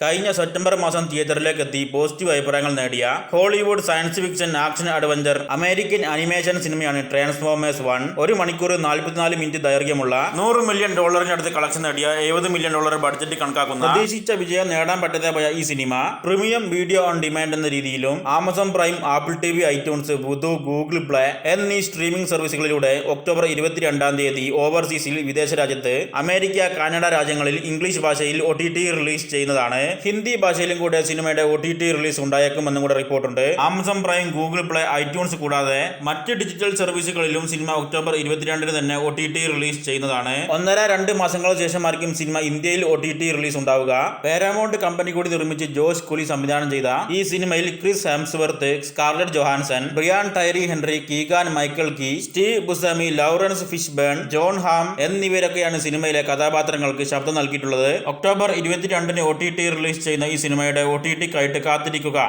കഴിഞ്ഞ സെപ്റ്റംബർ മാസം തിയേറ്ററിലേക്ക് എത്തി പോസിറ്റീവ് അഭിപ്രായങ്ങൾ നേടിയ Hollywood science fiction action adventure American animation സിനിമയാണ് ട്രാൻസ്ഫോമേഴ്സ് 1. 1 മണിക്കൂർ 44 മിനിറ്റ് ദൈർഘ്യമുള്ള $100 മില്യൺ അടുത്ത് കളക്ഷൻ നേടിയ $70 മില്യൺ ബഡ്ജറ്റ് കണക്കാക്കുന്ന പ്രതീക്ഷിച്ച വിജയം നേടാൻ പറ്റാതെ പോയ ഈ cinema premium video on demand എന്ന രീതിയിലും Amazon Prime, Apple TV, iTunes, Vudu, Google Play എന്നീ സ്ട്രീമിംഗ് സർവീസുകളിലൂടെ ഒക്ടോബർ 22 ഓവർസീസിൽ വിദേശ രാജ്യത്ത് അമേരിക്ക, കാനഡ രാജ്യങ്ങളിൽ ഇംഗ്ലീഷ് ഭാഷയിൽ OTT റിലീസ് ചെയ്യുന്നതാണ്. ഹിന്ദി ഭാഷയിലും കൂടെ സിനിമയുടെ OTT റിലീസ് ഉണ്ടായേക്കുമെന്നും കൂടെ റിപ്പോർട്ടുണ്ട്. Amazon prime, Google play, iTunes കൂടാതെ മറ്റ് ഡിജിറ്റൽ സർവീസുകളിലും സിനിമ ഒക്ടോബർ 22 തന്നെ OTT റിലീസ് ചെയ്യുന്നതാണ്. 1.5-2 മാസങ്ങൾക്ക് ശേഷമായിരിക്കും സിനിമ ഇന്ത്യയിൽ OTT റിലീസ് ഉണ്ടാവുക. പാരാമൗണ്ട് കമ്പനി കൂടി നിർമ്മിച്ച് ജോഷ് കുലി സംവിധാനം ചെയ്ത ഈ സിനിമയിൽ Chris Hemsworth, Scarlett Johansson, Brian Tyree Henry, Keegan Michael Key, Steve Buscemi, Laurence Fishburne, Jon Hamm എന്നിവരൊക്കെയാണ് സിനിമയിലെ കഥാപാത്രങ്ങൾക്ക് ശബ്ദം നൽകിയിട്ടുള്ളത്. ഒക്ടോബർ 22 OTT റിലീസ് ചെയ്യുന്ന ഈ സിനിമയുടെ OTT ക്കായിട്ട് കാത്തിരിക്കുക.